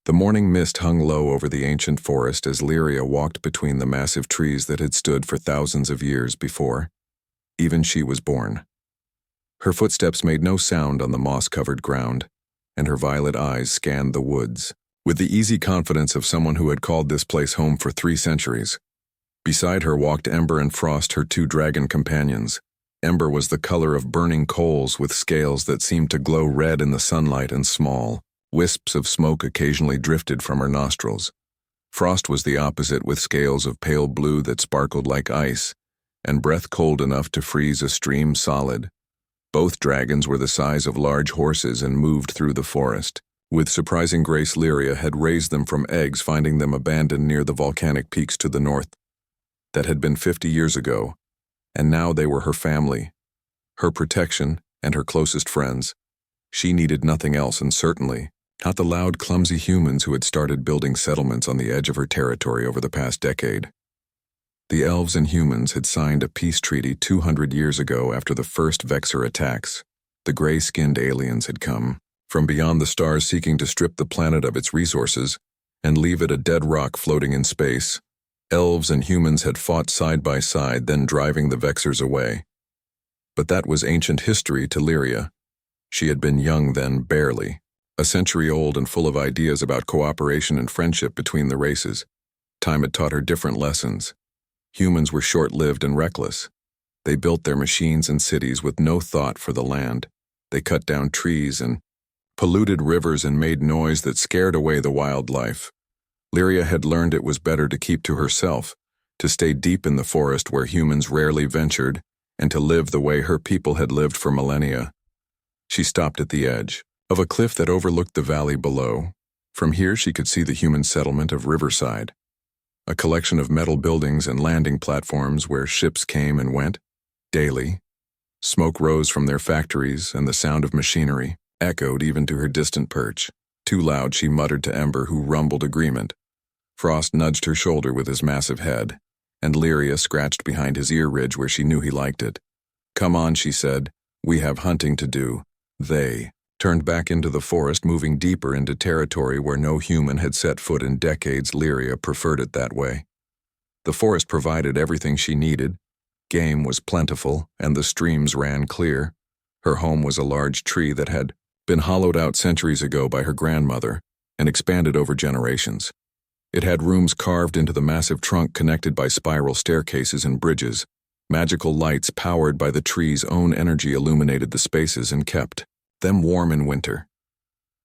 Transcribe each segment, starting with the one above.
The morning mist hung low over the ancient forest as Lyria walked between the massive trees that had stood for thousands of years before even she was born. Her footsteps made no sound on the moss-covered ground, and her violet eyes scanned the woods, with the easy confidence of someone who had called this place home for 3 centuries. Beside her walked Ember and Frost, her 2 dragon companions. Ember was the color of burning coals with scales that seemed to glow red in the sunlight, and small wisps of smoke occasionally drifted from her nostrils. Frost was the opposite, with scales of pale blue that sparkled like ice, and breath cold enough to freeze a stream solid. Both dragons were the size of large horses and moved through the forest. With surprising grace, Lyria had raised them from eggs, finding them abandoned near the volcanic peaks to the north. That had been 50 years ago, and now they were her family, her protection, and her closest friends. She needed nothing else, and certainly not the loud, clumsy humans who had started building settlements on the edge of her territory over the past decade. The elves and humans had signed a peace treaty 200 years ago after the first Vexor attacks. The gray-skinned aliens had come from beyond the stars, seeking to strip the planet of its resources and leave it a dead rock floating in space. Elves and humans had fought side by side, then driving the Vexors away. But that was ancient history to Lyria. She had been young then, barely, a century old and full of ideas about cooperation and friendship between the races. Time had taught her different lessons. Humans were short-lived and reckless. They built their machines and cities with no thought for the land. They cut down trees and polluted rivers and made noise that scared away the wildlife. Lyria had learned it was better to keep to herself, to stay deep in the forest where humans rarely ventured, and to live the way her people had lived for millennia. She stopped at the edge of a cliff that overlooked the valley below. From here she could see the human settlement of Riverside, a collection of metal buildings and landing platforms where ships came and went daily. Smoke rose from their factories, and the sound of machinery echoed even to her distant perch. Too loud, she muttered to Ember, who rumbled agreement. Frost nudged her shoulder with his massive head, and Lyria scratched behind his ear ridge where she knew he liked it. "Come on," she said. "We have hunting to do." They turned back into the forest, moving deeper into territory where no human had set foot in decades. Lyria preferred it that way. The forest provided everything she needed. Game was plentiful, and the streams ran clear. Her home was a large tree that had been hollowed out centuries ago by her grandmother and expanded over generations. It had rooms carved into the massive trunk, connected by spiral staircases and bridges. Magical lights powered by the tree's own energy illuminated the spaces and kept them warm in winter.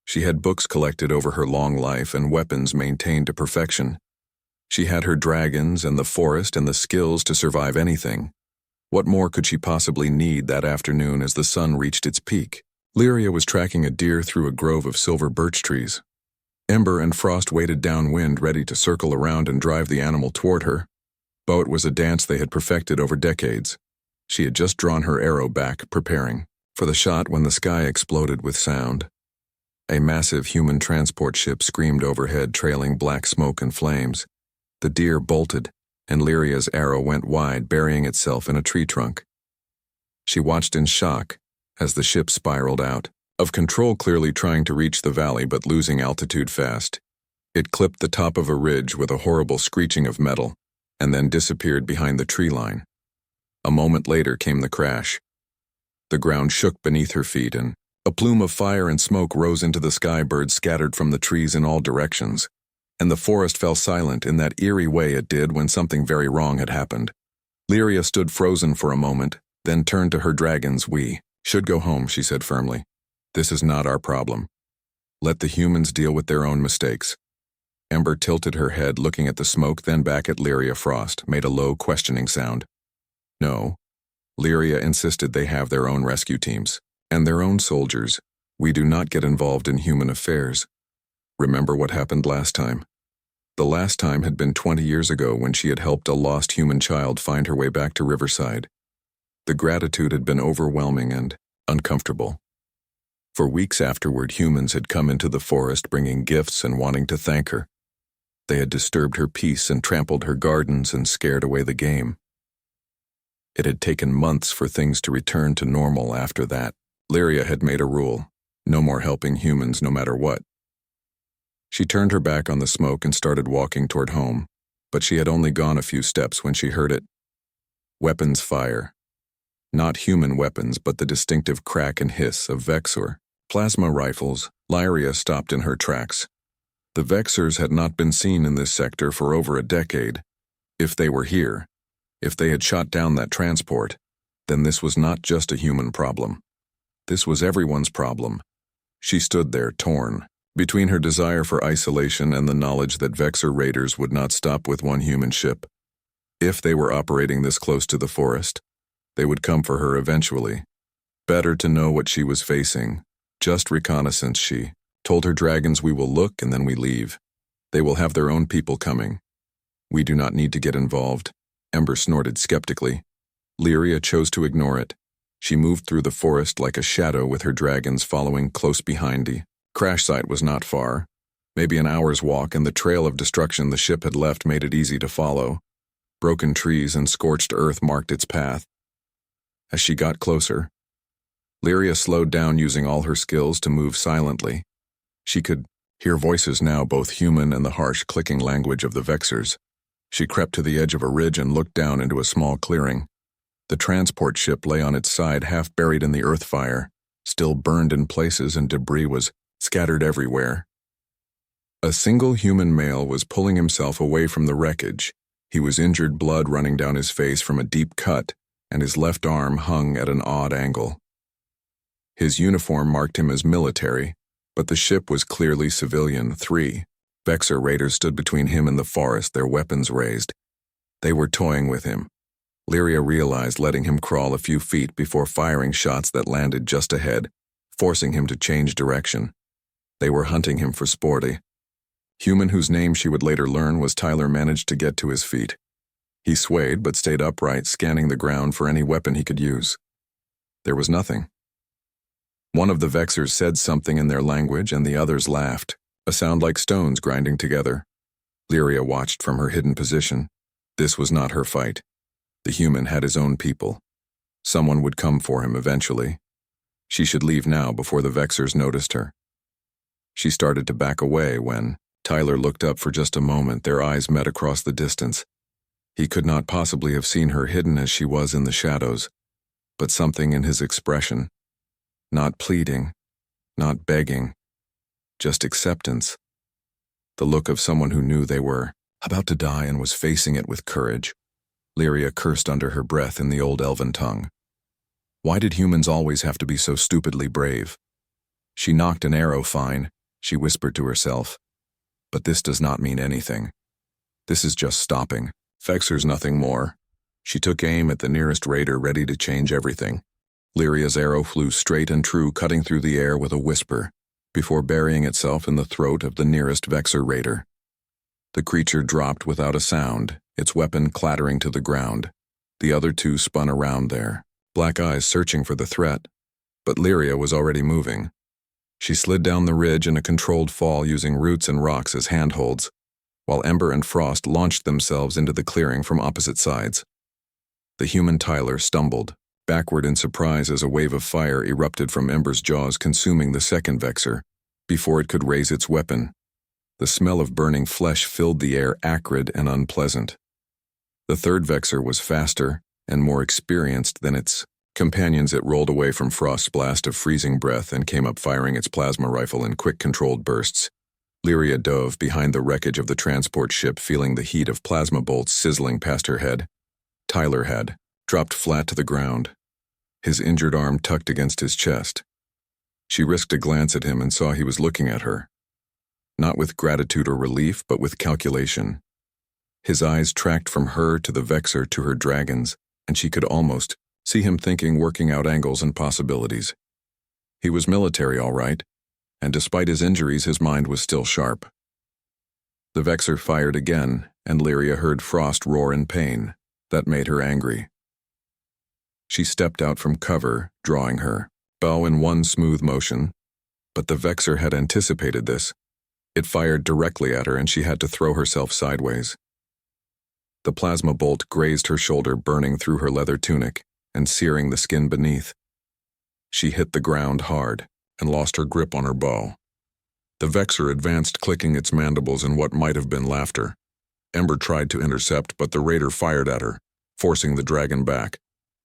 She had books collected over her long life and weapons maintained to perfection. She had her dragons and the forest and the skills to survive anything. What more could she possibly need that afternoon as the sun reached its peak? Lyria was tracking a deer through a grove of silver birch trees. Ember and Frost waited downwind, ready to circle around and drive the animal toward her. But it was a dance they had perfected over decades. She had just drawn her arrow back, preparing for the shot, when the sky exploded with sound. A massive human transport ship screamed overhead, trailing black smoke and flames. The deer bolted, and Lyria's arrow went wide, burying itself in a tree trunk. She watched in shock as the ship spiraled out of control, clearly trying to reach the valley but losing altitude fast. It clipped the top of a ridge with a horrible screeching of metal, and then disappeared behind the tree line. A moment later came the crash. The ground shook beneath her feet, and a plume of fire and smoke rose into the sky. Birds scattered from the trees in all directions, and the forest fell silent in that eerie way it did when something very wrong had happened. Lyria stood frozen for a moment, then turned to her dragons. "We should go home," she said firmly. "This is not our problem. Let the humans deal with their own mistakes." Ember tilted her head, looking at the smoke, then back at Lyria. Frost made a low, questioning sound. "No." Lyria insisted. "They have their own rescue teams and their own soldiers. We do not get involved in human affairs. Remember what happened last time?" The last time had been 20 years ago, when she had helped a lost human child find her way back to Riverside. The gratitude had been overwhelming and uncomfortable. For weeks afterward, humans had come into the forest bringing gifts and wanting to thank her. They had disturbed her peace and trampled her gardens and scared away the game. It had taken months for things to return to normal after that. Lyria had made a rule: no more helping humans no matter what. She turned her back on the smoke and started walking toward home, but she had only gone a few steps when she heard it. Weapons fire. Not human weapons, but the distinctive crack and hiss of Vexor. Plasma rifles. Lyria stopped in her tracks. The Vexors had not been seen in this sector for over a decade. If they were here, if they had shot down that transport, then this was not just a human problem. This was everyone's problem. She stood there, torn, between her desire for isolation and the knowledge that Vexor raiders would not stop with one human ship. If they were operating this close to the forest, they would come for her eventually. Better to know what she was facing. Just reconnaissance, she told her dragons. We will look and then we leave. They will have their own people coming. We do not need to get involved. Ember snorted skeptically. Lyria chose to ignore it. She moved through the forest like a shadow with her dragons following close behind. The crash site was not far. Maybe an hour's walk, and the trail of destruction the ship had left made it easy to follow. Broken trees and scorched earth marked its path. As she got closer, Lyria slowed down, using all her skills to move silently. She could hear voices now, both human and the harsh clicking language of the Vexors. She crept to the edge of a ridge and looked down into a small clearing. The transport ship lay on its side, half buried in the earth fire, still burned in places, and debris was scattered everywhere. A single human male was pulling himself away from the wreckage. He was injured, blood running down his face from a deep cut, and his left arm hung at an odd angle. His uniform marked him as military, but the ship was clearly civilian. 3 Vexor raiders stood between him and the forest, their weapons raised. They were toying with him. Lyria realized, letting him crawl a few feet before firing shots that landed just ahead, forcing him to change direction. They were hunting him for sport. A human whose name she would later learn was Tyler managed to get to his feet. He swayed but stayed upright, scanning the ground for any weapon he could use. There was nothing. One of the Vexors said something in their language, and the others laughed, a sound like stones grinding together. Lyria watched from her hidden position. This was not her fight. The human had his own people. Someone would come for him eventually. She should leave now before the Vexors noticed her. She started to back away when Tyler looked up for just a moment. Their eyes met across the distance. He could not possibly have seen her, hidden as she was in the shadows, but something in his expression, not pleading, not begging, just acceptance. The look of someone who knew they were about to die and was facing it with courage. Lyria cursed under her breath in the old elven tongue. Why did humans always have to be so stupidly brave? She knocked an arrow fine, she whispered to herself. But this does not mean anything. This is just stopping. Vexor's nothing more. She took aim at the nearest raider, ready to change everything. Lyria's arrow flew straight and true, cutting through the air with a whisper, before burying itself in the throat of the nearest Vexor raider. The creature dropped without a sound, its weapon clattering to the ground. The other two spun around there, black eyes searching for the threat. But Lyria was already moving. She slid down the ridge in a controlled fall, using roots and rocks as handholds, while Ember and Frost launched themselves into the clearing from opposite sides. The human Tyler stumbled backward in surprise as a wave of fire erupted from Ember's jaws, consuming the second Vexor before it could raise its weapon. The smell of burning flesh filled the air, acrid and unpleasant. The third Vexor was faster and more experienced than its companions. It rolled away from Frost's blast of freezing breath and came up, firing its plasma rifle in quick, controlled bursts. Lyria dove behind the wreckage of the transport ship, feeling the heat of plasma bolts sizzling past her head. Tyler had dropped flat to the ground, his injured arm tucked against his chest. She risked a glance at him and saw he was looking at her, not with gratitude or relief, but with calculation. His eyes tracked from her to the Vexor to her dragons, and she could almost see him thinking, working out angles and possibilities. He was military, all right, and despite his injuries, his mind was still sharp. The Vexor fired again, and Lyria heard Frost roar in pain. That made her angry. She stepped out from cover, drawing her bow in one smooth motion, but the Vexor had anticipated this. It fired directly at her, and she had to throw herself sideways. The plasma bolt grazed her shoulder, burning through her leather tunic and searing the skin beneath. She hit the ground hard and lost her grip on her bow. The Vexor advanced, clicking its mandibles in what might have been laughter. Ember tried to intercept, but the raider fired at her, forcing the dragon back.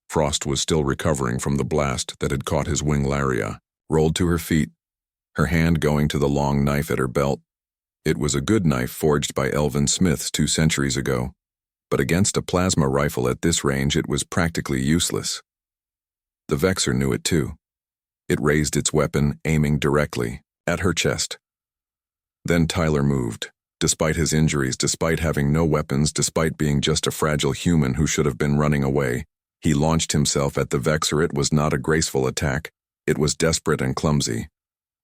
Frost was still recovering from the blast that had caught his wing Laria, rolled to her feet, her hand going to the long knife at her belt. It was a good knife forged by elven smiths 2 centuries ago, but against a plasma rifle at this range it was practically useless. The Vexor knew it too. It raised its weapon, aiming directly at her chest. Then Tyler moved. Despite his injuries, despite having no weapons, despite being just a fragile human who should have been running away, he launched himself at the Vexor. It was not a graceful attack. It was desperate and clumsy.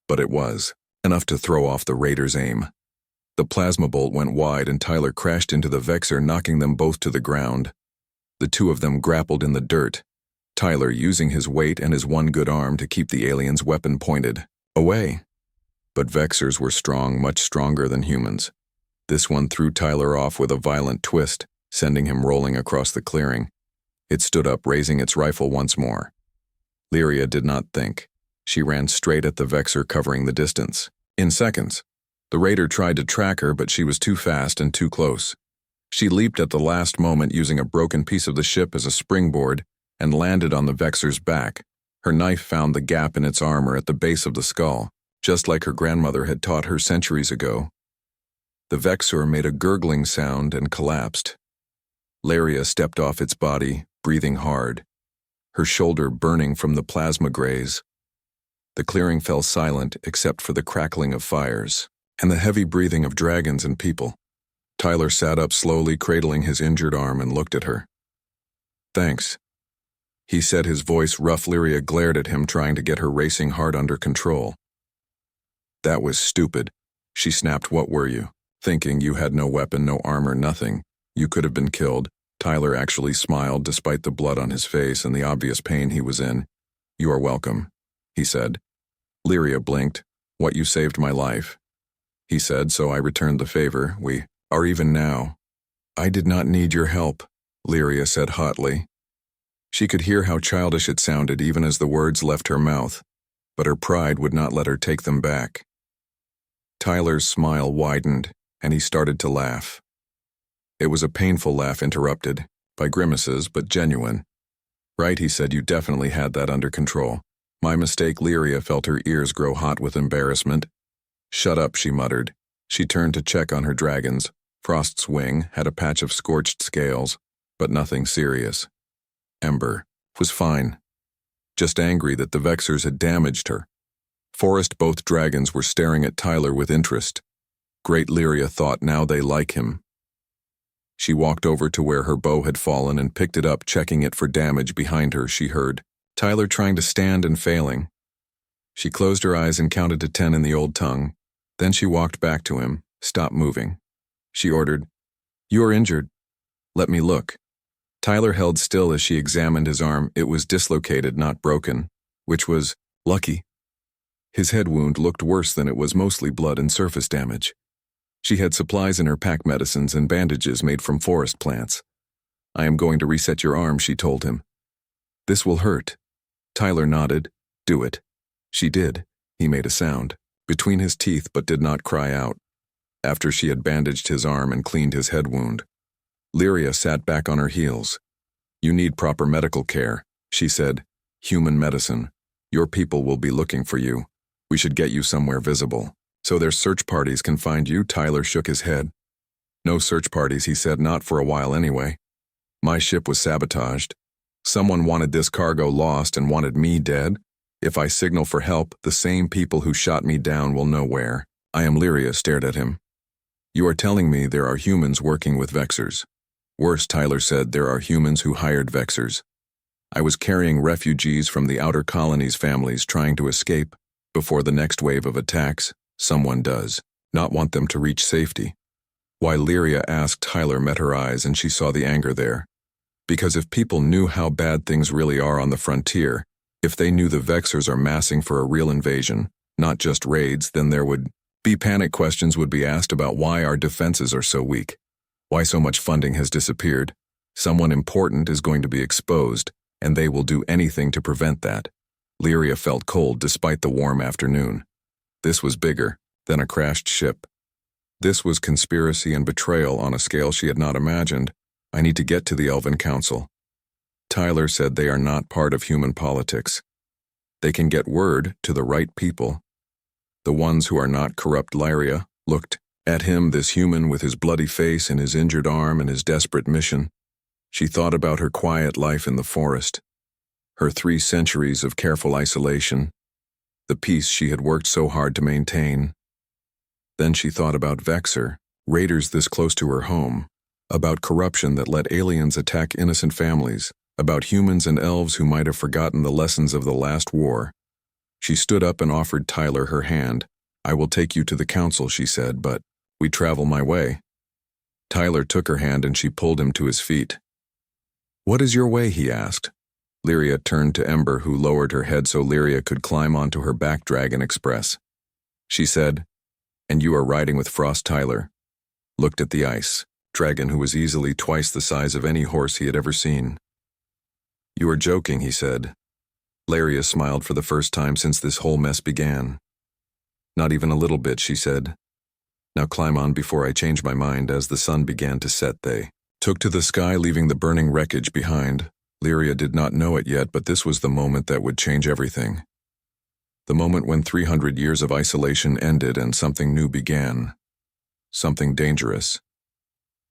But it was enough to throw off the raider's aim. The plasma bolt went wide and Tyler crashed into the Vexor, knocking them both to the ground. The two of them grappled in the dirt, Tyler using his weight and his one good arm to keep the alien's weapon pointed away. But Vexors were strong, much stronger than humans. This one threw Tyler off with a violent twist, sending him rolling across the clearing. It stood up, raising its rifle once more. Lyria did not think. She ran straight at the Vexor, covering the distance. In seconds, the raider tried to track her, but she was too fast and too close. She leaped at the last moment, using a broken piece of the ship as a springboard, and landed on the Vexor's back. Her knife found the gap in its armor at the base of the skull, just like her grandmother had taught her centuries ago. The Vexor made a gurgling sound and collapsed. Lyria stepped off its body, breathing hard, her shoulder burning from the plasma graze. The clearing fell silent except for the crackling of fires and the heavy breathing of dragons and people. Tyler sat up slowly, cradling his injured arm, and looked at her. "Thanks," he said, his voice rough. Lyria glared at him, trying to get her racing heart under control. "That was stupid," she snapped. "What were you thinking? You had no weapon, no armor, nothing. You could have been killed." Tyler actually smiled despite the blood on his face and the obvious pain he was in. "You are welcome," he said. Lyria blinked. "What, you saved my life," he said, "so I returned the favor. We are even now." "I did not need your help," Lyria said hotly. She could hear how childish it sounded even as the words left her mouth, but her pride would not let her take them back. Tyler's smile widened, and he started to laugh. It was a painful laugh, interrupted by grimaces, but genuine. "Right," he said, "you definitely had that under control." "My mistake." Lyria felt her ears grow hot with embarrassment. "Shut up," she muttered. She turned to check on her dragons. Frost's wing had a patch of scorched scales, but nothing serious. Ember was fine, just angry that the Vexors had damaged her. Forest, both dragons were staring at Tyler with interest. Great, Lyria thought, now they like him. She walked over to where her bow had fallen and picked it up, checking it for damage. Behind her, she heard Tyler trying to stand and failing. She closed her eyes and counted to 10 in the old tongue. Then she walked back to him. "Stop moving," she ordered. "You are injured. Let me look." Tyler held still as she examined his arm. It was dislocated, not broken, which was lucky. His head wound looked worse than it was, mostly blood and surface damage. She had supplies in her pack, medicines and bandages made from forest plants. "I am going to reset your arm," she told him. "This will hurt." Tyler nodded. "Do it." She did. He made a sound between his teeth but did not cry out. After she had bandaged his arm and cleaned his head wound, Lyria sat back on her heels. "You need proper medical care," she said. "Human medicine. Your people will be looking for you. We should get you somewhere visible, so their search parties can find you." Tyler shook his head. "No search parties," he said, "not for a while anyway. My ship was sabotaged. Someone wanted this cargo lost and wanted me dead. If I signal for help, the same people who shot me down will know where I am." Lyria stared at him. "You are telling me there are humans working with Vexors?" "Worse," Tyler said, "there are humans who hired Vexors. I was carrying refugees from the outer colonies, families trying to escape. Before the next wave of attacks, someone does not want them to reach safety." Why, Lyria asked. Tyler met her eyes and she saw the anger there. Because if people knew how bad things really are on the frontier, if they knew the Vexors are massing for a real invasion, not just raids, then there would be panic. Questions would be asked about why our defenses are so weak, why so much funding has disappeared. Someone important is going to be exposed, and they will do anything to prevent that. Lyria felt cold despite the warm afternoon. This was bigger. then a crashed ship. This was conspiracy and betrayal on a scale she had not imagined. I need to get to the Elven Council. Tyler said they are not part of human politics. They can get word to the right people. The ones who are not corrupt. Lyria looked at him, this human with his bloody face and his injured arm and his desperate mission. She thought about her quiet life in the forest, her 3 centuries of careful isolation, the peace she had worked so hard to maintain. Then she thought about Vexer, raiders this close to her home, about corruption that let aliens attack innocent families, about humans and elves who might have forgotten the lessons of the last war. She stood up and offered Tyler her hand. I will take you to the council, she said, but we travel my way. Tyler took her hand and she pulled him to his feet. What is your way? He asked. Lyria turned to Ember, who lowered her head so Lyria could climb onto her back Dragon Express. She said, and you are riding with Frost. Tyler looked at the ice dragon, who was easily twice the size of any horse he had ever seen. You are joking, he said. Lyria smiled for the first time since this whole mess began. Not even a little bit, she said. Now climb on before I change my mind. As the sun began to set, they took to the sky, leaving the burning wreckage behind. Lyria did not know it yet, but this was the moment that would change everything. The moment when 300 years of isolation ended and something new began. Something dangerous.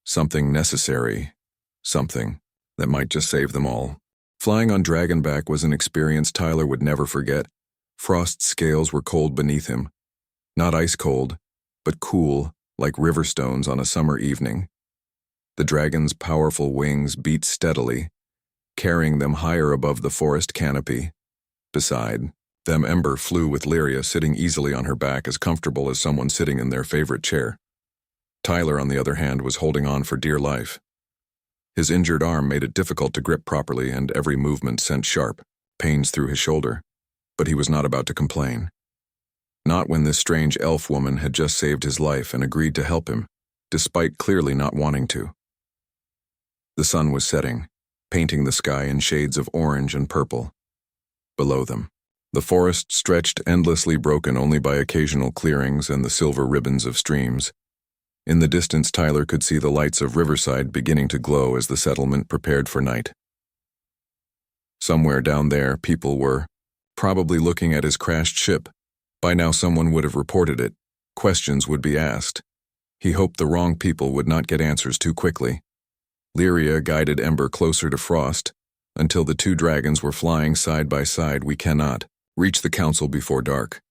Something necessary. Something that might just save them all. Flying on Dragonback was an experience Tyler would never forget. Frost's scales were cold beneath him. Not ice cold, but cool, like river stones on a summer evening. The dragon's powerful wings beat steadily, carrying them higher above the forest canopy. Beside them, Ember flew with Lyria sitting easily on her back, as comfortable as someone sitting in their favorite chair. Tyler, on the other hand, was holding on for dear life. His injured arm made it difficult to grip properly, and every movement sent sharp pains through his shoulder. But he was not about to complain. Not when this strange elf woman had just saved his life and agreed to help him, despite clearly not wanting to. The sun was setting, painting the sky in shades of orange and purple. Below them, the forest stretched endlessly, broken only by occasional clearings and the silver ribbons of streams. In the distance, Tyler could see the lights of Riverside beginning to glow as the settlement prepared for night. Somewhere down there, people were probably looking at his crashed ship. By now someone would have reported it. Questions would be asked. He hoped the wrong people would not get answers too quickly. Lyria guided Ember closer to Frost until the 2 dragons were flying side by side. We cannot reach the council before dark.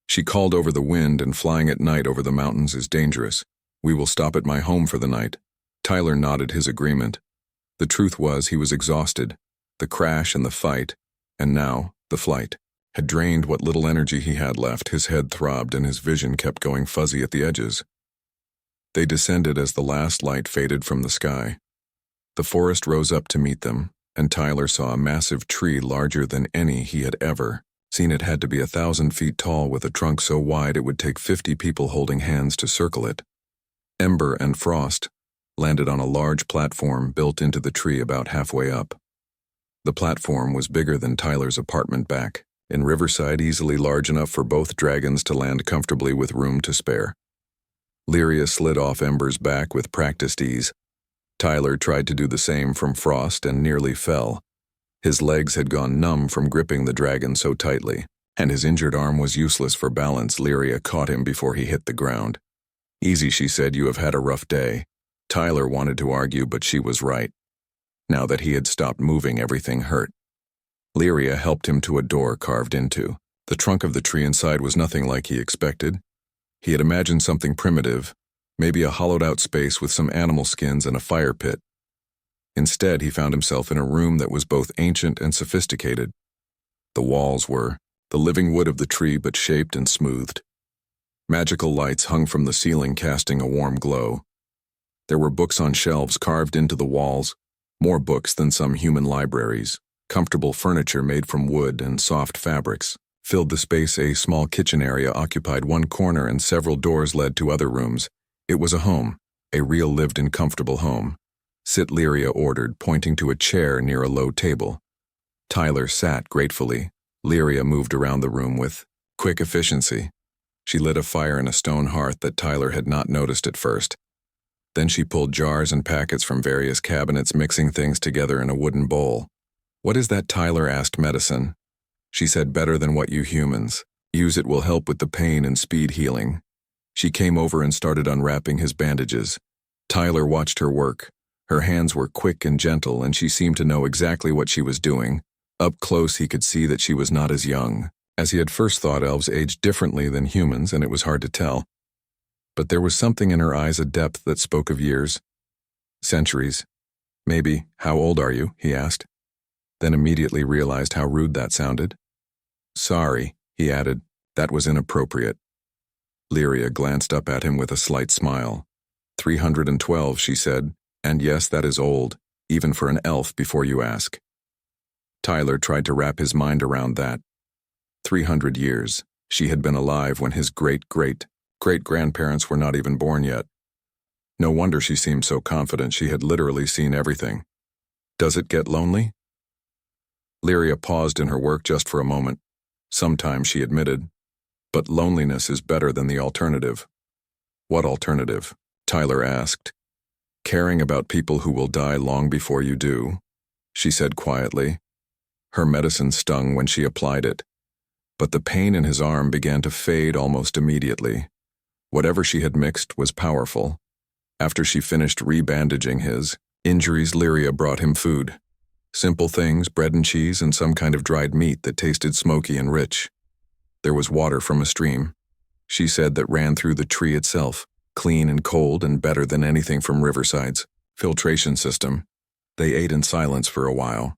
She called over the wind, and flying at night over the mountains is dangerous. We will stop at my home for the night. Tyler nodded his agreement. The truth was, he was exhausted. The crash and the fight, and now the flight, had drained what little energy he had left. His head throbbed and his vision kept going fuzzy at the edges. They descended as the last light faded from the sky. The forest rose up to meet them, and Tyler saw a massive tree larger than any he had ever seen. It had to be 1,000 feet tall, with a trunk so wide it would take 50 people holding hands to circle it. Ember and Frost landed on a large platform built into the tree about halfway up. The platform was bigger than Tyler's apartment back in Riverside, easily large enough for both dragons to land comfortably with room to spare. Lyria slid off Ember's back with practiced ease. Tyler tried to do the same from Frost and nearly fell. His legs had gone numb from gripping the dragon so tightly, and his injured arm was useless for balance. Lyria caught him before he hit the ground. Easy, she said, you have had a rough day. Tyler wanted to argue, but she was right. Now that he had stopped moving, everything hurt. Lyria helped him to a door carved into the trunk of the tree. Inside was nothing like he expected. He had imagined something primitive, maybe a hollowed-out space with some animal skins and a fire pit. Instead, he found himself in a room that was both ancient and sophisticated. The walls were the living wood of the tree, but shaped and smoothed. Magical lights hung from the ceiling, casting a warm glow. There were books on shelves carved into the walls, more books than some human libraries. Comfortable furniture made from wood and soft fabrics filled the space. A small kitchen area occupied one corner, and several doors led to other rooms. It was a home, a real lived-in comfortable home. Sit, Lyria ordered, pointing to a chair near a low table. Tyler sat gratefully. Lyria moved around the room with quick efficiency. She lit a fire in a stone hearth that Tyler had not noticed at first. Then she pulled jars and packets from various cabinets, mixing things together in a wooden bowl. "What is that?" Tyler asked Medicine. She said, "Better than what you humans. Use it will help with the pain and speed healing." She came over and started unwrapping his bandages. Tyler watched her work. Her hands were quick and gentle, and she seemed to know exactly what she was doing. Up close, he could see that she was not as young, as he had first thought elves aged differently than humans, and it was hard to tell. But there was something in her eyes, a depth that spoke of years. Centuries. Maybe. "How old are you?" he asked. Then immediately realized how rude that sounded. "Sorry," he added. "That was inappropriate." Lyria glanced up at him with a slight smile. 312, she said, "and yes, that is old, even for an elf before you ask." Tyler tried to wrap his mind around that. 300 years. She had been alive when his great-great-great-grandparents were not even born yet. No wonder she seemed so confident. She had literally seen everything. "Does it get lonely?" Lyria paused in her work just for a moment. "Sometimes," she admitted. "But loneliness is better than the alternative." "What alternative?" Tyler asked. "Caring about people who will die long before you do," she said quietly. Her medicine stung when she applied it, but the pain in his arm began to fade almost immediately. Whatever she had mixed was powerful. After she finished rebandaging his injuries, Lyria brought him food. Simple things, bread and cheese, and some kind of dried meat that tasted smoky and rich. There was water from a stream, she said, that ran through the tree itself, clean and cold and better than anything from Riverside's filtration system. They ate in silence for a while.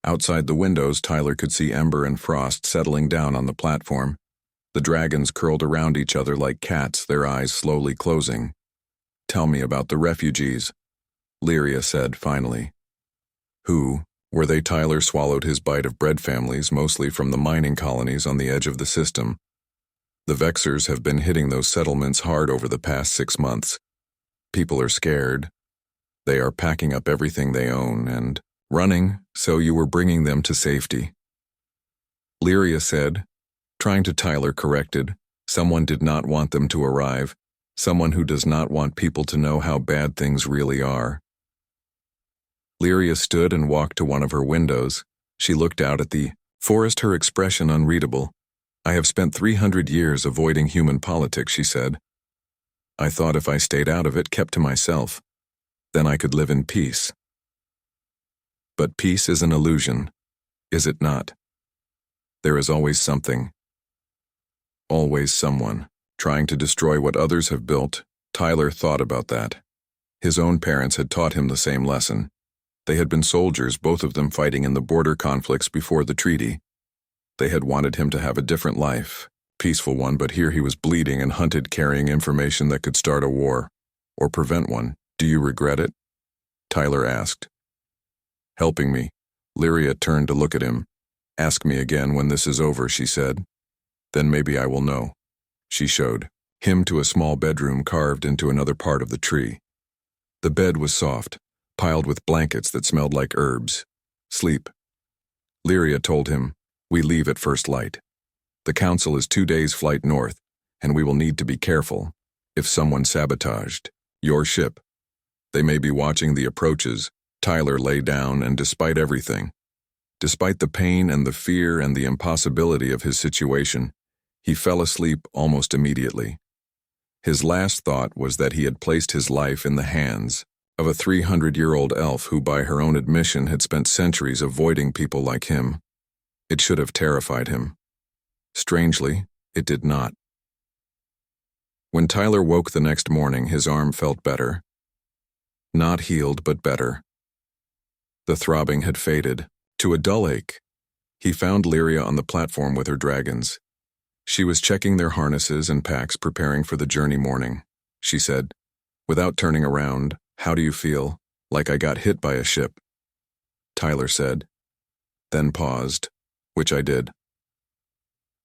Outside the windows, Tyler could see Ember and Frost settling down on the platform. The dragons curled around each other like cats, their eyes slowly closing. "Tell me about the refugees," Lyria said finally. "Who were they?" Tyler swallowed his bite of bread. "Families, mostly from the mining colonies on the edge of the system. The Vexers have been hitting those settlements hard over the past 6 months. People are scared. They are packing up everything they own and running, so you were bringing them to safety." Lyria said, trying to. Tyler corrected, "Someone did not want them to arrive. Someone who does not want people to know how bad things really are." Lyria stood and walked to one of her windows. She looked out at the forest, her expression unreadable. "I have spent 300 years avoiding human politics," she said. "I thought if I stayed out of it, kept to myself, then I could live in peace. But peace is an illusion, is it not? There is always something, always someone, trying to destroy what others have built." Tyler thought about that. His own parents had taught him the same lesson. They had been soldiers, both of them fighting in the border conflicts before the treaty. They had wanted him to have a different life, peaceful one, but here he was bleeding and hunted, carrying information that could start a war, or prevent one. "Do you regret it?" Tyler asked. "Helping me." Lyria turned to look at him. "Ask me again when this is over," she said. "Then maybe I will know." She showed him to a small bedroom carved into another part of the tree. The bed was soft, piled with blankets that smelled like herbs. "Sleep." Lyria told him, "We leave at first light. The council is 2 days' flight north, and we will need to be careful. If someone sabotaged your ship, they may be watching the approaches." Tyler lay down, and despite everything, despite the pain and the fear and the impossibility of his situation, he fell asleep almost immediately. His last thought was that he had placed his life in the hands of a 300-year-old elf who, by her own admission, had spent centuries avoiding people like him. It should have terrified him. Strangely, it did not. When Tyler woke the next morning, his arm felt better. Not healed, but better. The throbbing had faded to a dull ache. He found Lyria on the platform with her dragons. She was checking their harnesses and packs, preparing for the journey morning. She said, without turning around, "How do you feel?" "Like I got hit by a ship," Tyler said, then paused, "Which I did."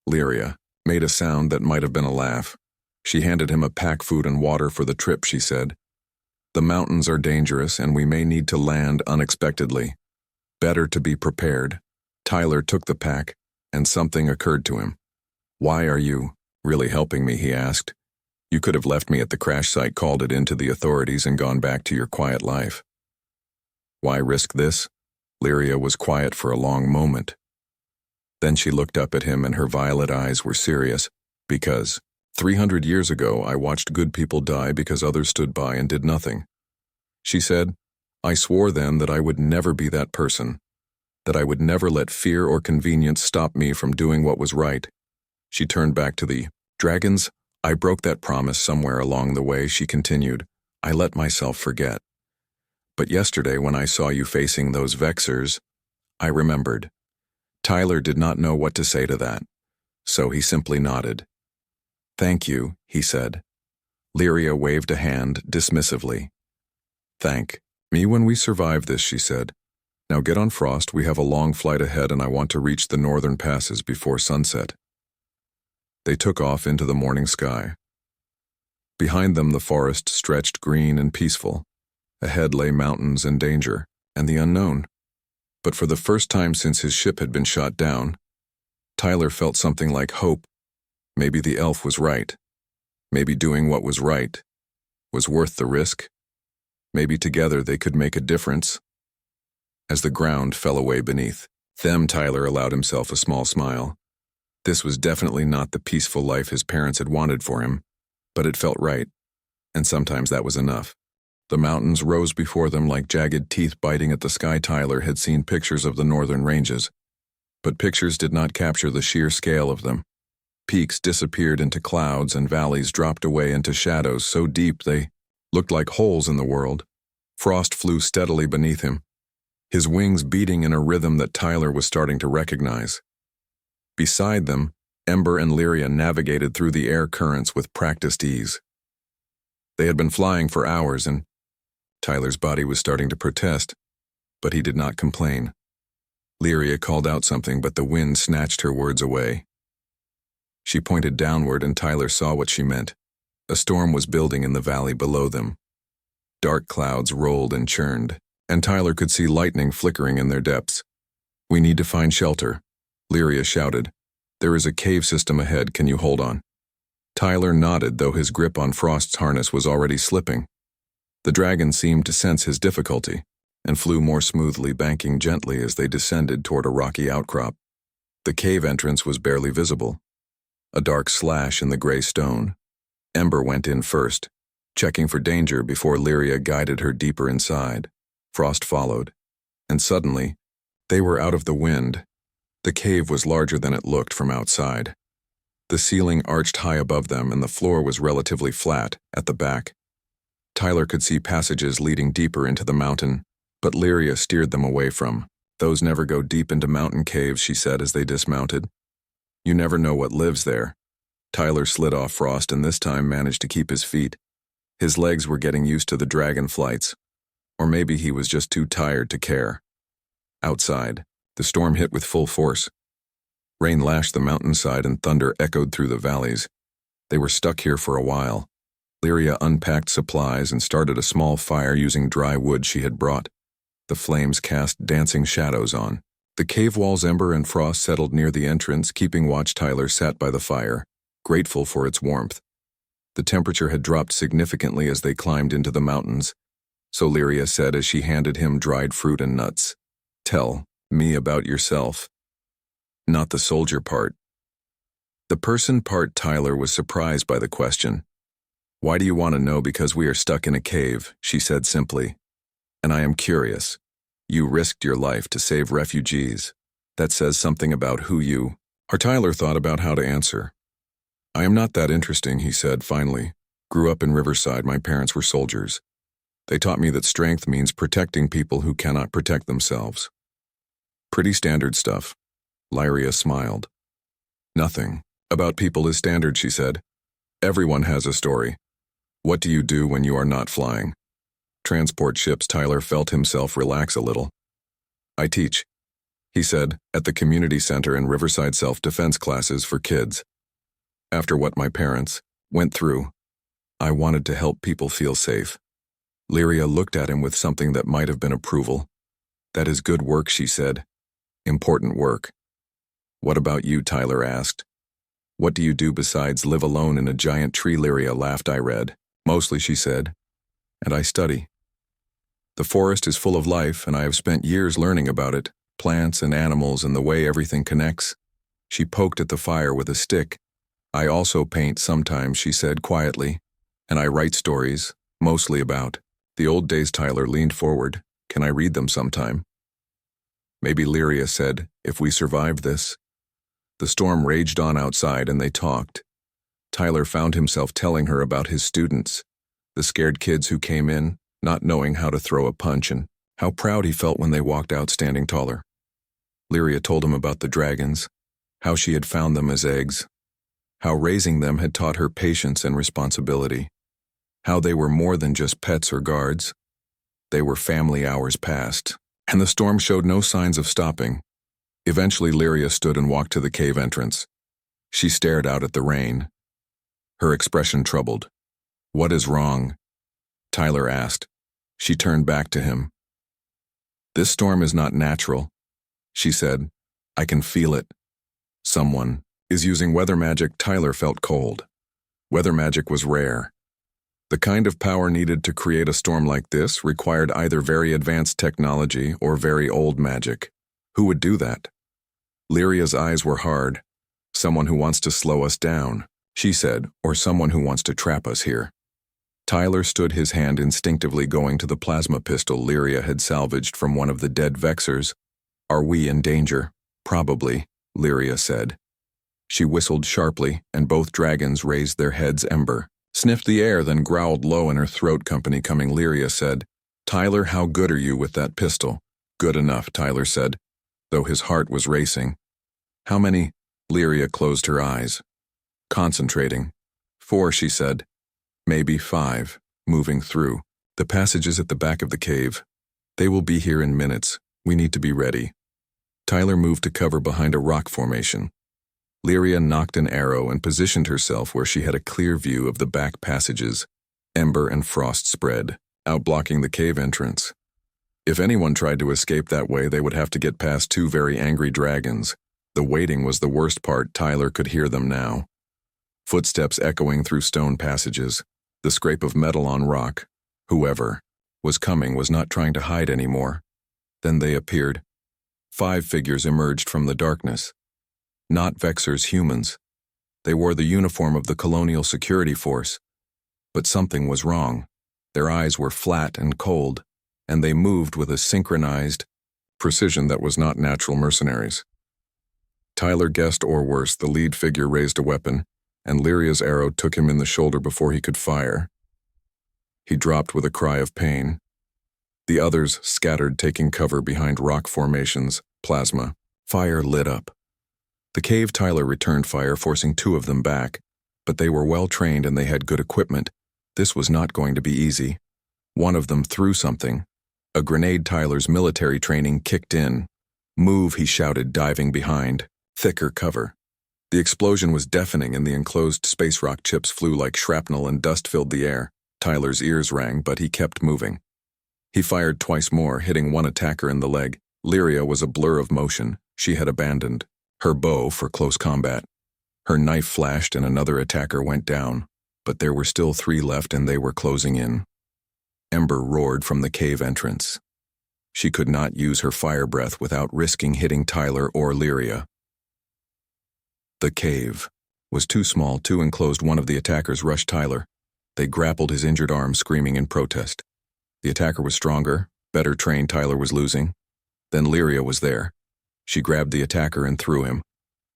Lyria made a sound that might have been a laugh. She handed him a pack, food and water for the trip, she said. "The mountains are dangerous and we may need to land unexpectedly. Better to be prepared." Tyler took the pack, and something occurred to him. "Why are you Really helping me, he asked. You could have left me at the crash site, called it into the authorities, and gone back to your quiet life. Why risk this? Lyria was quiet for a long moment. Then she looked up at him and her violet eyes were serious. Because 300 years ago I watched good people die because others stood by and did nothing. She said, I swore then that I would never be that person, that I would never let fear or convenience stop me from doing what was right. She turned back to the dragons. I broke that promise somewhere along the way, she continued. I let myself forget. But yesterday when I saw you facing those Vexers, I remembered. Tyler did not know what to say to that, so he simply nodded. Thank you, he said. Lyria waved a hand dismissively. Thank me when we survive this, she said. Now get on Frost, we have a long flight ahead and I want to reach the northern passes before sunset. They took off into the morning sky. Behind them the forest stretched green and peaceful. Ahead lay mountains and danger, and the unknown. But for the first time since his ship had been shot down, Tyler felt something like hope. Maybe the elf was right. Maybe doing what was right was worth the risk. Maybe together they could make a difference. As the ground fell away beneath them, Tyler allowed himself a small smile. This was definitely not the peaceful life his parents had wanted for him, but it felt right, and sometimes that was enough. The mountains rose before them like jagged teeth biting at the sky. Tyler had seen pictures of the northern ranges, but pictures did not capture the sheer scale of them. Peaks disappeared into clouds and valleys dropped away into shadows so deep they looked like holes in the world. Frost flew steadily beneath him, his wings beating in a rhythm that Tyler was starting to recognize. Beside them, Ember and Lyria navigated through the air currents with practiced ease. They had been flying for hours and Tyler's body was starting to protest, but he did not complain. Lyria called out something, but the wind snatched her words away. She pointed downward and Tyler saw what she meant. A storm was building in the valley below them. Dark clouds rolled and churned, and Tyler could see lightning flickering in their depths. We need to find shelter, Lyria shouted. There is a cave system ahead, can you hold on? Tyler nodded, though his grip on Frost's harness was already slipping. The dragon seemed to sense his difficulty, and flew more smoothly, banking gently as they descended toward a rocky outcrop. The cave entrance was barely visible, a dark slash in the gray stone. Ember went in first, checking for danger before Lyria guided her deeper inside. Frost followed, and suddenly, they were out of the wind. The cave was larger than it looked from outside. The ceiling arched high above them and the floor was relatively flat at the back. Tyler could see passages leading deeper into the mountain, but Lyria steered them away from. Those never go deep into mountain caves, she said as they dismounted. You never know what lives there. Tyler slid off Frost and this time managed to keep his feet. His legs were getting used to the dragon flights. Or maybe he was just too tired to care. Outside, the storm hit with full force. Rain lashed the mountainside and thunder echoed through the valleys. They were stuck here for a while. Lyria unpacked supplies and started a small fire using dry wood she had brought. The flames cast dancing shadows on. The cave walls. Ember and Frost settled near the entrance, keeping watch. Tyler sat by the fire, grateful for its warmth. The temperature had dropped significantly as they climbed into the mountains, so Lyria said as she handed him dried fruit and nuts. Tell me about yourself. Not the soldier part. The person part. Tyler was surprised by the question. Why do you want to know? Because we are stuck in a cave, she said simply. And I am curious. You risked your life to save refugees. That says something about who you are. Tyler thought about how to answer. I am not that interesting, he said finally. Grew up in Riverside. My parents were soldiers. They taught me that strength means protecting people who cannot protect themselves. Pretty standard stuff. Lyria smiled. Nothing about people is standard, she said. Everyone has a story. What do you do when you are not flying? Transport ships. Tyler felt himself relax a little. I teach, he said, at the community center in Riverside, self-defense classes for kids. After what my parents went through, I wanted to help people feel safe. Lyria looked at him with something that might have been approval. That is good work, she said. Important work. What about you? Tyler asked. What do you do besides live alone in a giant tree? Lyria laughed. I read. Mostly, she said. And I study. The forest is full of life, and I have spent years learning about it, plants and animals and the way everything connects. She poked at the fire with a stick. I also paint sometimes, she said quietly. And I write stories, mostly about the old days. Tyler leaned forward. Can I read them sometime? Maybe, Lyria said, if we survive this. The storm raged on outside and they talked. Tyler found himself telling her about his students, the scared kids who came in, not knowing how to throw a punch, and how proud he felt when they walked out standing taller. Lyria told him about the dragons, how she had found them as eggs, how raising them had taught her patience and responsibility, how they were more than just pets or guards. They were family. Hours passed, and the storm showed no signs of stopping. Eventually, Lyria stood and walked to the cave entrance. She stared out at the rain, her expression troubled. What is wrong? Tyler asked. She turned back to him. This storm is not natural, she said. I can feel it. Someone is using weather magic. Tyler felt cold. Weather magic was rare. The kind of power needed to create a storm like this required either very advanced technology or very old magic. Who would do that? Lyria's eyes were hard. Someone who wants to slow us down, she said, or someone who wants to trap us here. Tyler stood, his hand instinctively going to the plasma pistol Lyria had salvaged from one of the dead Vexers. Are we in danger? Probably, Lyria said. She whistled sharply, and both dragons raised their heads. Ember sniffed the air, then growled low in her throat. Company coming, Lyria said. Tyler, how good are you with that pistol? Good enough, Tyler said, though his heart was racing. How many? Lyria closed her eyes. Concentrating. 4, she said. Maybe 5, moving through the passages at the back of the cave. They will be here in minutes. We need to be ready. Tyler moved to cover behind a rock formation. Lyria knocked an arrow and positioned herself where she had a clear view of the back passages. Ember and frost spread, outblocking the cave entrance. If anyone tried to escape that way, they would have to get past 2 very angry dragons. The waiting was the worst part. Tyler could hear them now. Footsteps echoing through stone passages, the scrape of metal on rock. Whoever was coming was not trying to hide anymore. Then they appeared. 5 figures emerged from the darkness. Not Vexers, humans. They wore the uniform of the Colonial Security Force. But something was wrong. Their eyes were flat and cold, and they moved with a synchronized precision that was not natural. Mercenaries. Tyler guessed, or worse, the lead figure raised a weapon, and Lyria's arrow took him in the shoulder before he could fire. He dropped with a cry of pain. The others scattered, taking cover behind rock formations. Plasma. Fire lit up. The cave. Tyler returned fire, forcing 2 of them back, but they were well trained and they had good equipment. This was not going to be easy. One of them threw something. A grenade. Tyler's military training kicked in. Move, he shouted, diving behind. Thicker cover. The explosion was deafening and the enclosed space rock chips flew like shrapnel and dust filled the air. Tyler's ears rang, but he kept moving. He fired twice more, hitting one attacker in the leg. Lyria was a blur of motion. She had abandoned her bow for close combat. Her knife flashed and another attacker went down, but there were still 3 left and they were closing in. Ember roared from the cave entrance. She could not use her fire breath without risking hitting Tyler or Lyria. The cave was too small, too enclosed. One of the attackers rushed Tyler. They grappled his injured arm, screaming in protest. The attacker was stronger, better trained. Tyler was losing. Then Lyria was there. She grabbed the attacker and threw him.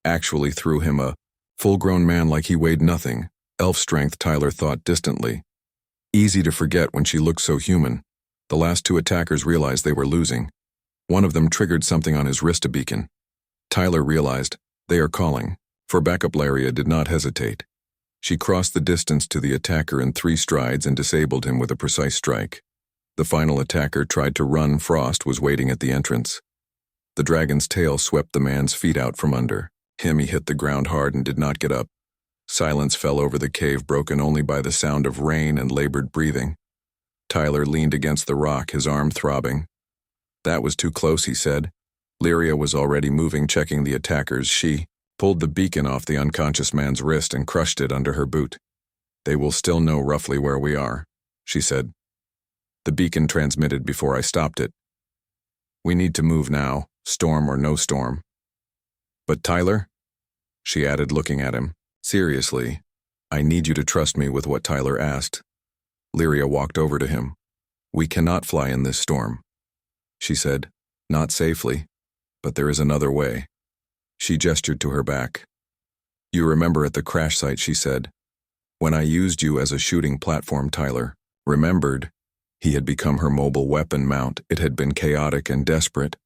Actually threw him, a full-grown man like he weighed nothing. Elf strength, Tyler thought distantly. Easy to forget when she looked so human. The last 2 attackers realized they were losing. One of them triggered something on his wrist, a beacon. Tyler realized, they are calling. For backup. Lyria did not hesitate. She crossed the distance to the attacker in 3 strides and disabled him with a precise strike. The final attacker tried to run. Frost was waiting at the entrance. The dragon's tail swept the man's feet out from under him. He hit the ground hard and did not get up. Silence fell over the cave, broken only by the sound of rain and labored breathing. Tyler leaned against the rock, his arm throbbing. That was too close, he said. Lyria was already moving, checking the attackers. She pulled the beacon off the unconscious man's wrist and crushed it under her boot. "They will still know roughly where we are," she said. The beacon transmitted before I stopped it. "We need to move now, storm or no storm." "But Tyler?" she added, looking at him. "Seriously, I need you to trust me with what Tyler asked." Lyria walked over to him. "We cannot fly in this storm," she said. "Not safely, but there is another way." She gestured to her back. "You remember at the crash site," she said, "when I used you as a shooting platform, Tyler." Remembered, he had become her mobile weapon mount. It had been chaotic and desperate,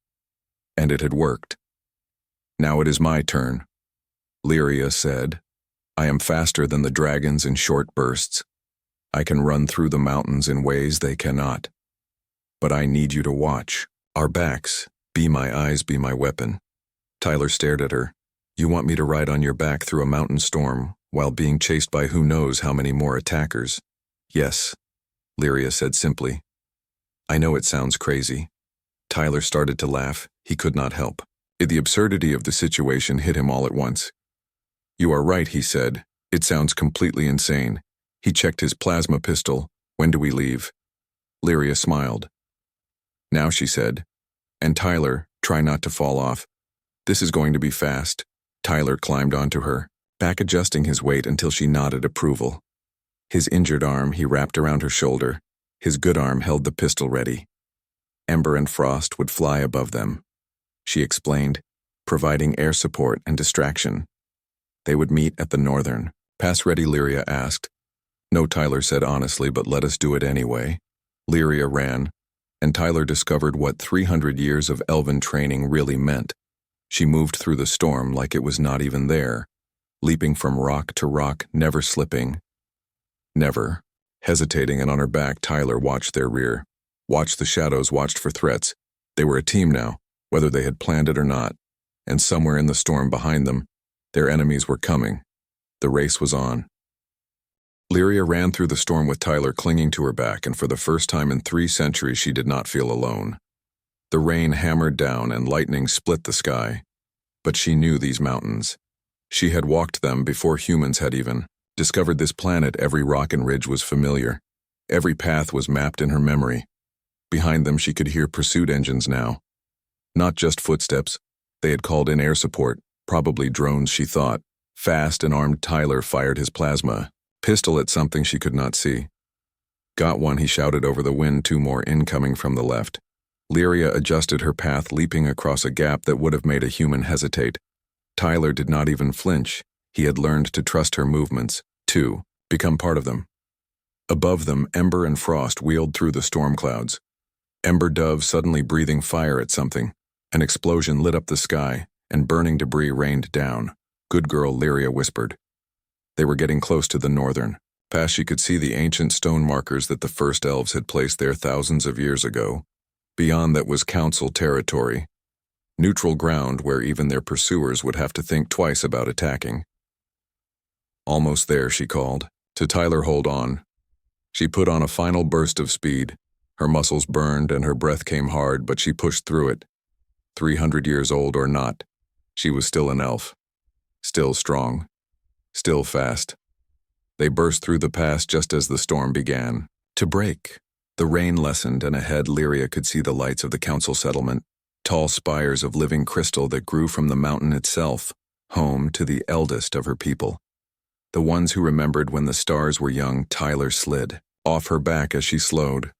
and it had worked. "Now it is my turn," Lyria said. "I am faster than the dragons in short bursts. I can run through the mountains in ways they cannot. But I need you to watch. Our backs, be my eyes, be my weapon." Tyler stared at her. "You want me to ride on your back through a mountain storm while being chased by who knows how many more attackers?" "Yes," Lyria said simply. "I know it sounds crazy." Tyler started to laugh. He could not help. The absurdity of the situation hit him all at once. "You are right," he said. "It sounds completely insane." He checked his plasma pistol. "When do we leave?" Lyria smiled. "Now," she said. "And Tyler, try not to fall off. This is going to be fast." Tyler climbed onto her, back adjusting his weight until she nodded approval. His injured arm he wrapped around her shoulder. His good arm held the pistol ready. Ember and Frost would fly above them, she explained, providing air support and distraction. They would meet at the northern. "Pass ready?" Lyria asked. "No," Tyler said honestly, "but let us do it anyway." Lyria ran, and Tyler discovered what 300 years of elven training really meant. She moved through the storm like it was not even there, leaping from rock to rock, never slipping. Never. Hesitating and on her back, Tyler watched their rear. Watched the shadows, watched for threats. They were a team now, whether they had planned it or not. And somewhere in the storm behind them, their enemies were coming. The race was on. Lyria ran through the storm with Tyler clinging to her back, and for the first time in 3 centuries she did not feel alone. The rain hammered down and lightning split the sky. But she knew these mountains. She had walked them before humans had even discovered this planet. Every rock and ridge was familiar. Every path was mapped in her memory. Behind them she could hear pursuit engines now. Not just footsteps. They had called in air support, probably drones, she thought. Fast and armed, Tyler fired his plasma pistol at something she could not see. "Got one," he shouted over the wind. 2 more incoming from the left. Lyria adjusted her path, leaping across a gap that would have made a human hesitate. Tyler did not even flinch. He had learned to trust her movements, to become part of them. Above them, Ember and Frost wheeled through the storm clouds. Ember Dove suddenly breathing fire at something. An explosion lit up the sky, and burning debris rained down. "Good girl," Lyria whispered. They were getting close to the northern. Past she could see the ancient stone markers that the first elves had placed there thousands of years ago. Beyond that was council territory. Neutral ground where even their pursuers would have to think twice about attacking. "Almost there," she called. To Tyler, "Hold on." She put on a final burst of speed. Her muscles burned and her breath came hard, but she pushed through it. 300 years old or not, she was still an elf. Still strong. Still fast. They burst through the pass just as the storm began to break. The rain lessened, and ahead Lyria could see the lights of the council settlement, tall spires of living crystal that grew from the mountain itself, home to the eldest of her people. The ones who remembered when the stars were young. Tyler slid off her back as she slowed.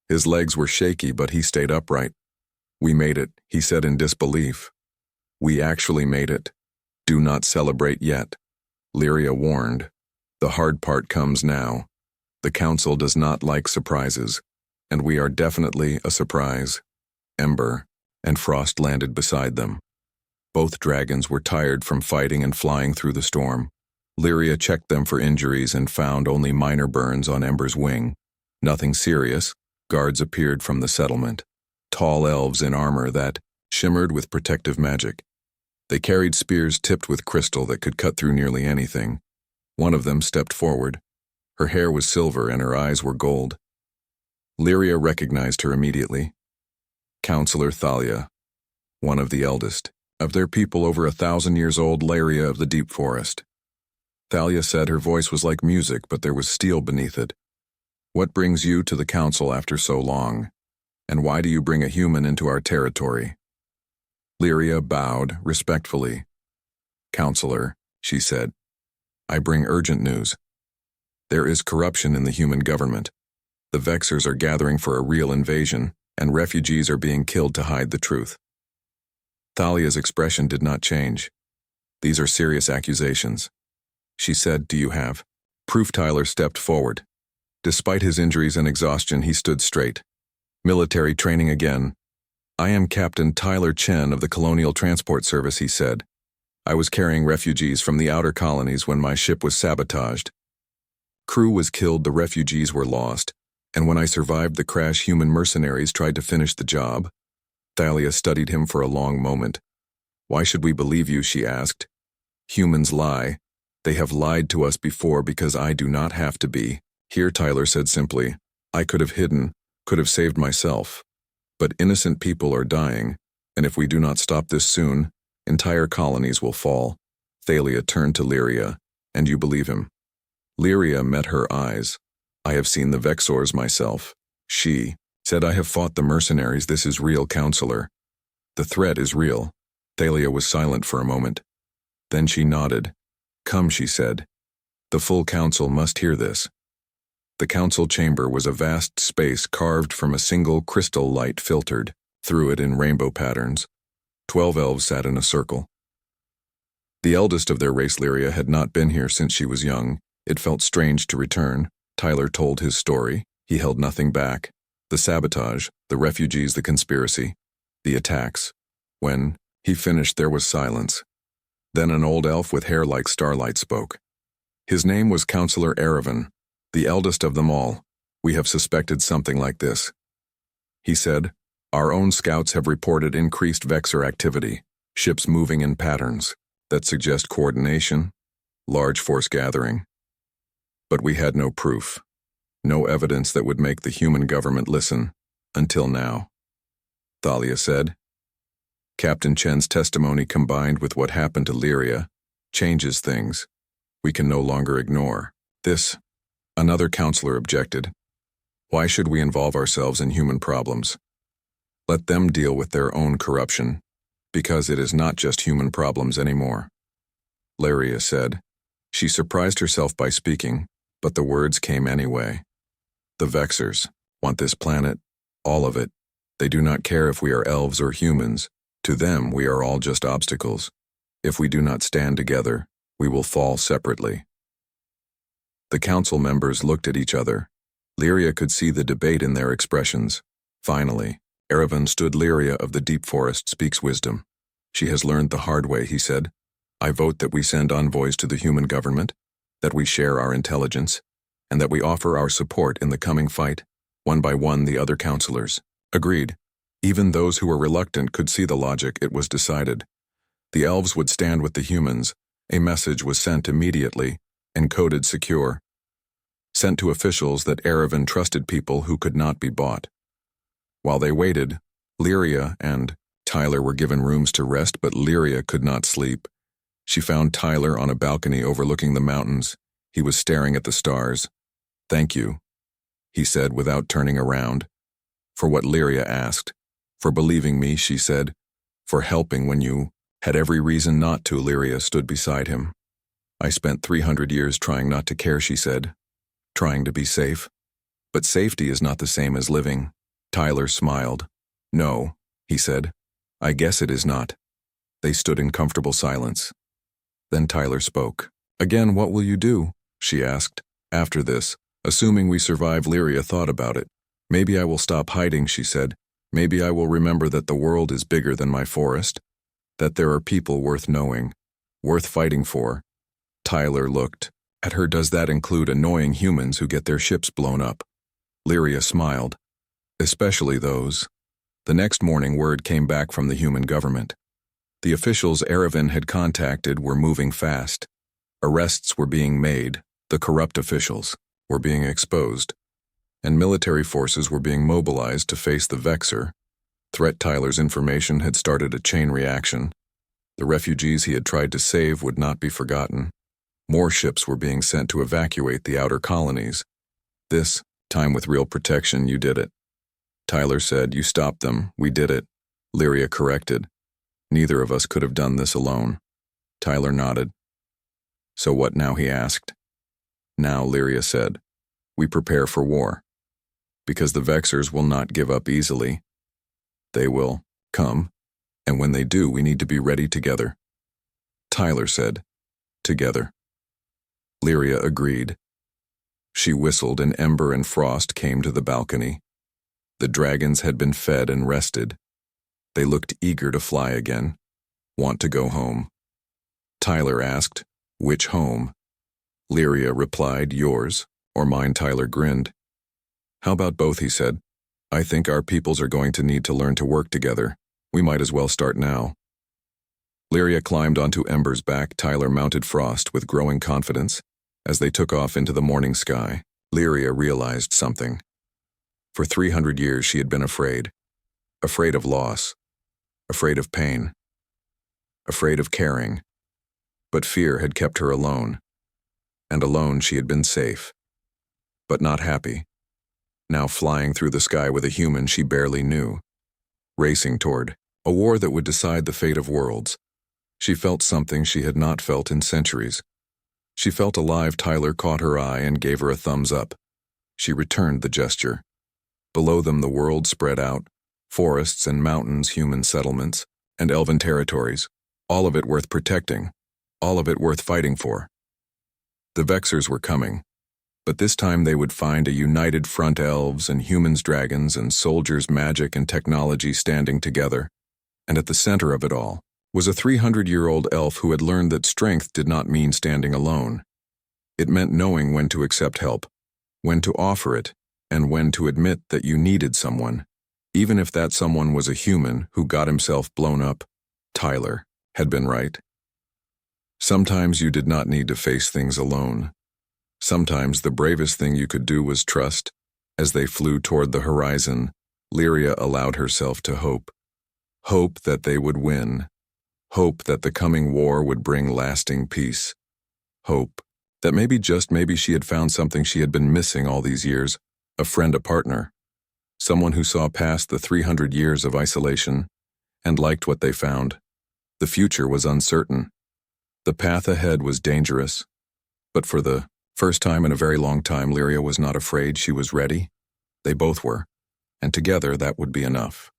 His legs were shaky, but he stayed upright. "We made it," he said in disbelief. "We actually made it. Do not celebrate yet," Lyria warned. "The hard part comes now. The council does not like surprises, and we are definitely a surprise." Ember and Frost landed beside them. Both dragons were tired from fighting and flying through the storm. Lyria checked them for injuries and found only minor burns on Ember's wing. Nothing serious. Guards appeared from the settlement. Tall elves in armor that shimmered with protective magic. They carried spears tipped with crystal that could cut through nearly anything. One of them stepped forward. Her hair was silver and her eyes were gold. Lyria recognized her immediately. Counselor Thalia, one of the eldest. Of their people over 1,000 years old, Laria of the deep forest. Thalia said. Her voice was like music, but there was steel beneath it. What brings you to the council after so long? And why do you bring a human into our territory? Lyria bowed respectfully. Counselor, she said, I bring urgent news. There is corruption in the human government. The Vexers are gathering for a real invasion, and refugees are being killed to hide the truth. Thalia's expression did not change. These are serious accusations. She said, do you have proof? Tyler stepped forward. Despite his injuries and exhaustion, he stood straight. Military training again. I am Captain Tyler Chen of the Colonial Transport Service, he said. I was carrying refugees from the outer colonies when my ship was sabotaged. Crew was killed, the refugees were lost, and when I survived the crash, human mercenaries tried to finish the job. Thalia studied him for a long moment. Why should we believe you? She asked. Humans lie. They have lied to us before because I do not have to be. Here, Tyler said simply, I could have hidden, could have saved myself. But innocent people are dying, and if we do not stop this soon, entire colonies will fall. Thalia turned to Lyria. And you believe him? Lyria met her eyes. I have seen the Vexors myself. She said, I have fought the mercenaries. This is real, counselor. The threat is real. Thalia was silent for a moment. Then she nodded. Come, she said. The full council must hear this. The council chamber was a vast space carved from a single crystal light filtered through it in rainbow patterns. 12 elves sat in a circle. The eldest of their race, Lyria, had not been here since she was young. It felt strange to return. Tyler told his story. He held nothing back. The sabotage, the refugees, the conspiracy, the attacks. When he finished, there was silence. Then an old elf with hair like starlight spoke. His name was Counselor Erevan, the eldest of them all. We have suspected something like this. He said, our own scouts have reported increased Vexer activity, ships moving in patterns that suggest coordination, large force gathering. But we had no proof, no evidence that would make the human government listen, until now. Thalia said. Captain Chen's testimony combined with what happened to Lyria changes things. We can no longer ignore this. Another counselor objected. Why should we involve ourselves in human problems? Let them deal with their own corruption, because it is not just human problems anymore. Lyria said. She surprised herself by speaking, but the words came anyway. The Vexers want this planet, all of it. They do not care if we are elves or humans. To them, we are all just obstacles. If we do not stand together, we will fall separately. The council members looked at each other. Lyria could see the debate in their expressions. Finally, Erevan stood. Lyria of the deep forest speaks wisdom. She has learned the hard way, he said. I vote that we send envoys to the human government, that we share our intelligence, and that we offer our support in the coming fight. One by one, the other counselors agreed. Even those who were reluctant could see the logic. It was decided. The elves would stand with the humans. A message was sent immediately, encoded secure. Sent to officials that Erevan trusted people who could not be bought. While they waited, Lyria and Tyler were given rooms to rest, but Lyria could not sleep. She found Tyler on a balcony overlooking the mountains. He was staring at the stars. Thank you, he said without turning around. For what? Lyria asked. For believing me, she said. For helping when you had every reason not to. Lyria stood beside him. I spent 300 years trying not to care, she said. Trying to be safe. But safety is not the same as living. Tyler smiled. No, he said. I guess it is not. They stood in comfortable silence. Then Tyler spoke. Again, what will you do? She asked. After this, assuming we survive, Lyria thought about it. Maybe I will stop hiding, she said. Maybe I will remember that the world is bigger than my forest, that there are people worth knowing, worth fighting for. Tyler looked at her. Does that include annoying humans who get their ships blown up? Lyria smiled. Especially those. The next morning, word came back from the human government. The officials Erevan had contacted were moving fast. Arrests were being made. The corrupt officials were being exposed. And military forces were being mobilized to face the Vexer. Threat. Tyler's information had started a chain reaction. The refugees he had tried to save would not be forgotten. More ships were being sent to evacuate the outer colonies. This time with real protection, you did it. Tyler said, you stopped them, we did it. Lyria corrected. Neither of us could have done this alone. Tyler nodded. So what now, he asked. Now, Lyria said, we prepare for war. Because the Vexers will not give up easily. They will come, and when they do, we need to be ready together. Tyler said, together. Lyria agreed. She whistled, and Ember and Frost came to the balcony. The dragons had been fed and rested. They looked eager to fly again. Want to go home. Tyler asked, which home? Lyria replied, yours, or mine. Tyler grinned. How about both, he said. I think our peoples are going to need to learn to work together. We might as well start now. Lyria climbed onto Ember's back. Tyler mounted Frost with growing confidence. As they took off into the morning sky, Lyria realized something. For 300 years she had been afraid. Afraid of loss. Afraid of pain. Afraid of caring. But fear had kept her alone. And alone she had been safe. But not happy. Now flying through the sky with a human she barely knew. Racing toward a war that would decide the fate of worlds. She felt something she had not felt in centuries. She felt alive. Tyler caught her eye and gave her a thumbs up. She returned the gesture. Below them the world spread out, forests and mountains, human settlements, and elven territories, all of it worth protecting, all of it worth fighting for. The Vexers were coming, but this time they would find a united front, elves and humans, dragons and soldiers, magic and technology standing together, and at the center of it all was a 300-year-old elf who had learned that strength did not mean standing alone. It meant knowing when to accept help, when to offer it, and when to admit that you needed someone, even if that someone was a human who got himself blown up. Tyler had been right. Sometimes you did not need to face things alone. Sometimes the bravest thing you could do was trust. As they flew toward the horizon, Lyria allowed herself to hope. Hope that they would win. Hope that the coming war would bring lasting peace. Hope that maybe, just maybe, she had found something she had been missing all these years. A friend, a partner. Someone who saw past the 300 years of isolation and liked what they found. The future was uncertain. The path ahead was dangerous. But for the first time in a very long time, Lyria was not afraid. She was ready. They both were. And together that would be enough.